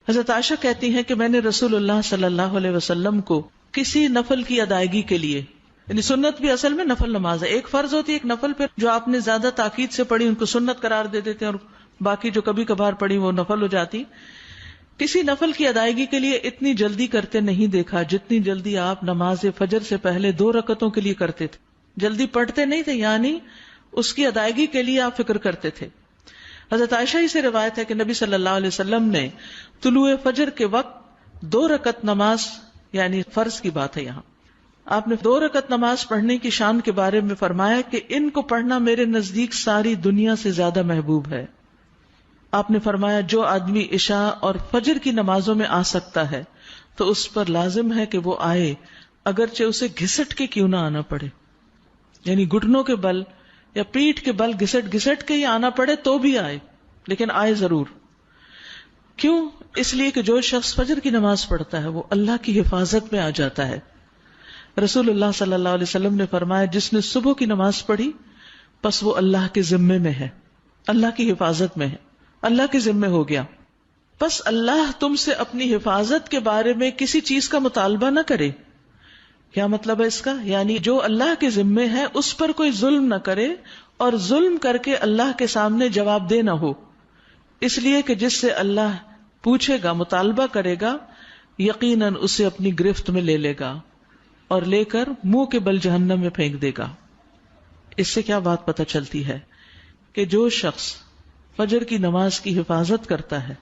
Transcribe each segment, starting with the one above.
حضرت عائشہ کہتی ہیں کہ میں نے رسول اللہ صلی اللہ علیہ وسلم کو کسی نفل کی ادائیگی کے لیے، یعنی سنت بھی اصل میں نفل نماز ہے، ایک فرض ہوتی ہے ایک نفل، پہ جو آپ نے زیادہ تاکید سے پڑھی ان کو سنت قرار دے دیتے ہیں اور باقی جو کبھی کبھار پڑھی وہ نفل ہو جاتی. کسی نفل کی ادائیگی کے لیے اتنی جلدی کرتے نہیں دیکھا جتنی جلدی آپ نماز فجر سے پہلے 2 رکعتوں کے لیے کرتے تھے. جلدی پڑھتے نہیں تھے، یعنی اس کی ادائیگی کے لیے آپ فکر کرتے تھے. حضرت عائشہ ہی سے روایت ہے کہ نبی صلی اللہ علیہ وسلم نے طلوع فجر کے وقت 2 رکعت نماز، یعنی فرض کی بات ہے یہاں، آپ نے 2 رکعت نماز پڑھنے کی شان کے بارے میں فرمایا کہ ان کو پڑھنا میرے نزدیک ساری دنیا سے زیادہ محبوب ہے. آپ نے فرمایا جو آدمی عشاء اور فجر کی نمازوں میں آ سکتا ہے تو اس پر لازم ہے کہ وہ آئے، اگرچہ اسے گھسٹ کے کیوں نہ آنا پڑے، یعنی گھٹنوں کے بل یا پیٹھ کے بل گھسٹ گھسٹ کے ہی آنا پڑے تو بھی آئے، لیکن آئے ضرور. کیوں؟ اس لیے کہ جو شخص فجر کی نماز پڑھتا ہے وہ اللہ کی حفاظت میں آ جاتا ہے. رسول اللہ صلی اللہ علیہ وسلم نے فرمایا جس نے صبح کی نماز پڑھی پس وہ اللہ کے ذمے میں ہے، اللہ کی حفاظت میں ہے، اللہ کے ذمے ہو گیا. پس اللہ تم سے اپنی حفاظت کے بارے میں کسی چیز کا مطالبہ نہ کرے. کیا مطلب ہے اس کا؟ یعنی جو اللہ کے ذمے ہے اس پر کوئی ظلم نہ کرے اور ظلم کر کے اللہ کے سامنے جواب دہ نہ ہو، اس لیے کہ جس سے اللہ پوچھے گا، مطالبہ کرے گا، یقیناً اسے اپنی گرفت میں لے لے گا اور لے کر منہ کے بل جہنم میں پھینک دے گا. اس سے کیا بات پتہ چلتی ہے کہ جو شخص فجر کی نماز کی حفاظت کرتا ہے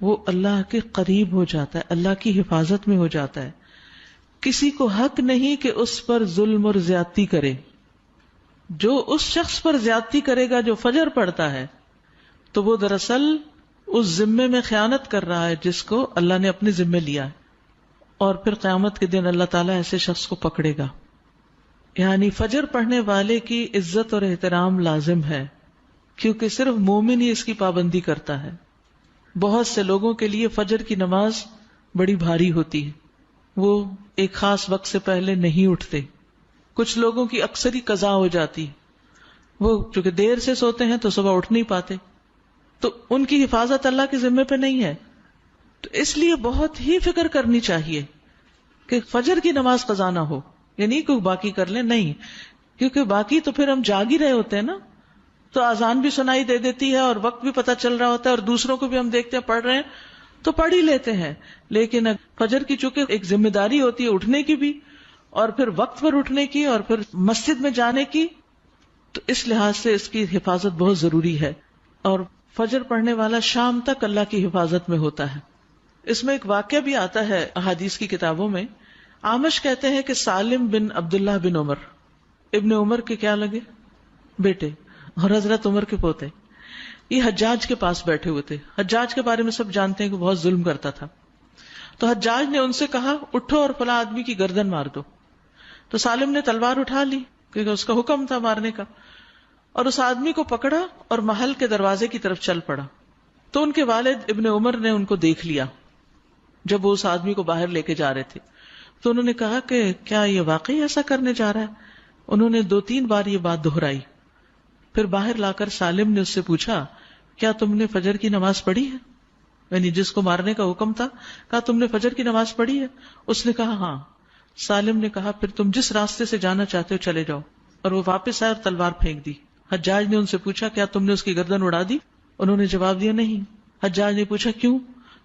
وہ اللہ کے قریب ہو جاتا ہے، اللہ کی حفاظت میں ہو جاتا ہے. کسی کو حق نہیں کہ اس پر ظلم اور زیادتی کرے. جو اس شخص پر زیادتی کرے گا جو فجر پڑھتا ہے تو وہ دراصل اس ذمے میں خیانت کر رہا ہے جس کو اللہ نے اپنے ذمے لیا ہے، اور پھر قیامت کے دن اللہ تعالیٰ ایسے شخص کو پکڑے گا. یعنی فجر پڑھنے والے کی عزت اور احترام لازم ہے، کیونکہ صرف مومن ہی اس کی پابندی کرتا ہے. بہت سے لوگوں کے لیے فجر کی نماز بڑی بھاری ہوتی ہے، وہ ایک خاص وقت سے پہلے نہیں اٹھتے. کچھ لوگوں کی اکثر ہی قضا ہو جاتی، وہ چونکہ دیر سے سوتے ہیں تو صبح اٹھ نہیں پاتے، تو ان کی حفاظت اللہ کے ذمے پہ نہیں ہے. تو اس لیے بہت ہی فکر کرنی چاہیے کہ فجر کی نماز قضا نہ ہو، یعنی کوئی باقی کر لیں، نہیں، کیونکہ باقی تو پھر ہم جاگ ہی رہے ہوتے ہیں نا، تو اذان بھی سنائی دے دیتی ہے اور وقت بھی پتہ چل رہا ہوتا ہے اور دوسروں کو بھی ہم دیکھتے ہیں پڑھ رہے ہیں تو پڑھ ہی لیتے ہیں. لیکن فجر کی چونکہ ایک ذمہ داری ہوتی ہے اٹھنے کی بھی، اور پھر وقت پر اٹھنے کی، اور پھر مسجد میں جانے کی، تو اس لحاظ سے اس کی حفاظت بہت ضروری ہے. اور فجر پڑھنے والا شام تک اللہ کی حفاظت میں ہوتا ہے. اس میں ایک واقعہ بھی آتا ہے احادیث کی کتابوں میں. اعمش کہتے ہیں کہ سالم بن عبداللہ بن عمر، ابن عمر کے کیا لگے بیٹے اور حضرت عمر کے پوتے، یہ حجاج کے پاس بیٹھے ہوئے تھے. حجاج کے بارے میں سب جانتے ہیں کہ بہت ظلم کرتا تھا. تو حجاج نے ان سے کہا اٹھو اور فلاں آدمی کی گردن مار دو. تو سالم نے تلوار اٹھا لی کیونکہ اس کا حکم تھا مارنے کا، اور اس آدمی کو پکڑا اور محل کے دروازے کی طرف چل پڑا. تو ان کے والد ابن عمر نے ان کو دیکھ لیا جب وہ اس آدمی کو باہر لے کے جا رہے تھے. تو انہوں نے کہا کہ کیا یہ واقعی ایسا کرنے جا رہا ہے؟ انہوں نے 2-3 بار یہ بات دہرائی. پھر باہر لا کر سالم نے اس سے پوچھا کیا تم نے فجر کی نماز پڑھی ہے؟ یعنی جس کو مارنے کا حکم تھا، کہا تم نے فجر کی نماز پڑھی ہے؟ اس نے کہا ہاں. سالم نے کہا پھر تم جس راستے سے جانا چاہتے ہو چلے جاؤ. اور وہ واپس آئے اور تلوار پھینک دی. حجاج نے ان سے پوچھا کیا تم نے اس کی گردن اڑا دی؟ انہوں نے جواب دیا نہیں. حجاج نے پوچھا کیوں؟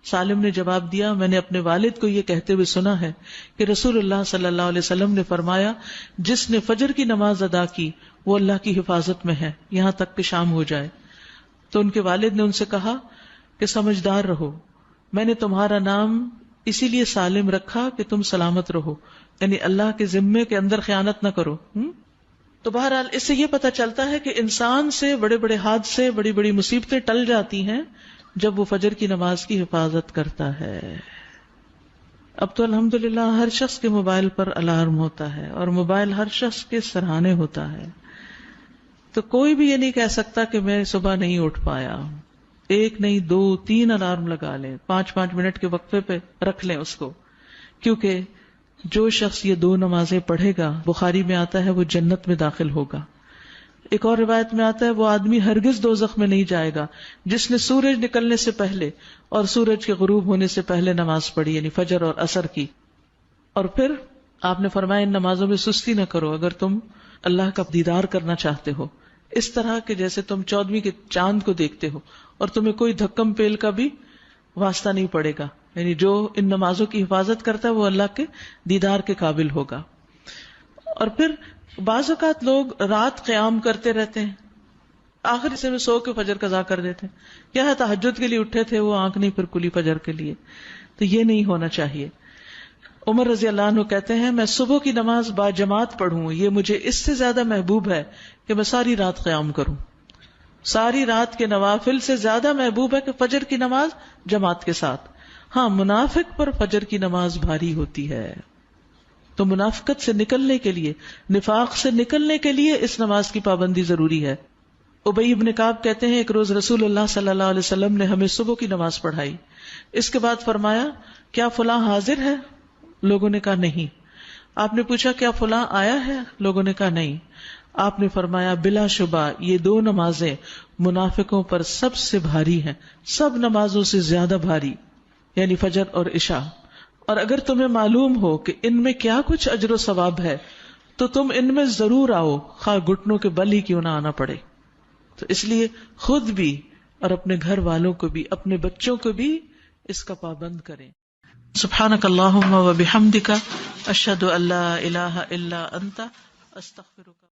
سالم نے جواب دیا میں نے اپنے والد کو یہ کہتے ہوئے سنا ہے کہ رسول اللہ صلی اللہ علیہ وسلم نے فرمایا جس نے فجر کی نماز ادا کی وہ اللہ کی حفاظت میں ہے یہاں تک کہ شام ہو جائے. تو ان کے والد نے ان سے کہا کہ سمجھدار رہو، میں نے تمہارا نام اسی لیے سالم رکھا کہ تم سلامت رہو، یعنی اللہ کے ذمے کے اندر خیانت نہ کرو. تو بہرحال اس سے یہ پتہ چلتا ہے کہ انسان سے بڑے بڑے حادثے، بڑی بڑی مصیبتیں ٹل جاتی ہیں جب وہ فجر کی نماز کی حفاظت کرتا ہے. اب تو الحمدللہ ہر شخص کے موبائل پر الارم ہوتا ہے اور موبائل ہر شخص کے سرہانے ہوتا ہے، تو کوئی بھی یہ نہیں کہہ سکتا کہ میں صبح نہیں اٹھ پایا. 1 نہیں 2 3 الارم لگا لیں، 5 منٹ کے وقفے پہ رکھ لیں اس کو، کیونکہ جو شخص یہ 2 نمازیں پڑھے گا، بخاری میں آتا ہے، وہ جنت میں داخل ہوگا. ایک اور روایت میں آتا ہے وہ آدمی ہرگز دوزخ میں نہیں جائے گا جس نے سورج نکلنے سے پہلے اور سورج کے غروب ہونے سے پہلے نماز پڑھی، یعنی فجر اور عصر کی. اور پھر آپ نے فرمایا ان نمازوں میں سستی نہ کرو اگر تم اللہ کا دیدار کرنا چاہتے ہو، اس طرح کہ جیسے تم 14ویں کے چاند کو دیکھتے ہو اور تمہیں کوئی دھکم پیل کا بھی واسطہ نہیں پڑے گا. یعنی جو ان نمازوں کی حفاظت کرتا ہے وہ اللہ کے دیدار کے قابل ہوگا. اور پھر بعض اوقات لوگ رات قیام کرتے رہتے ہیں، آخر حصے میں سو کے فجر قضا کر دیتے ہیں. کیا ہے تہجد کے لیے اٹھے تھے وہ آنکھ نہیں پھر کھلی فجر کے لیے. تو یہ نہیں ہونا چاہیے. عمر رضی اللہ عنہ کہتے ہیں میں صبح کی نماز با جماعت پڑھوں یہ مجھے اس سے زیادہ محبوب ہے کہ میں ساری رات قیام کروں. ساری رات کے نوافل سے زیادہ محبوب ہے کہ فجر کی نماز جماعت کے ساتھ. ہاں منافق پر فجر کی نماز بھاری ہوتی ہے، تو منافقت سے نکلنے کے لیے، نفاق سے نکلنے کے لیے اس نماز کی پابندی ضروری ہے. ابی بن کعب کہتے ہیں ایک روز رسول اللہ صلی اللہ علیہ وسلم نے ہمیں صبح کی نماز پڑھائی. اس کے بعد فرمایا کیا فلاں حاضر ہے؟ لوگوں نے کہا نہیں. آپ نے پوچھا کیا فلاں آیا ہے؟ لوگوں نے کہا نہیں. آپ نے فرمایا بلا شبہ یہ دو نمازیں منافقوں پر سب سے بھاری ہیں، سب نمازوں سے زیادہ بھاری، یعنی فجر اور عشاء. اور اگر تمہیں معلوم ہو کہ ان میں کیا کچھ اجر و ثواب ہے تو تم ان میں ضرور آؤ، خواہ گھٹنوں کے بل ہی کیوں نہ آنا پڑے. تو اس لیے خود بھی اور اپنے گھر والوں کو بھی، اپنے بچوں کو بھی اس کا پابند کریں. سبحانک اللہم و بحمدک اشہد ان لا الہ الا انت استغفرک.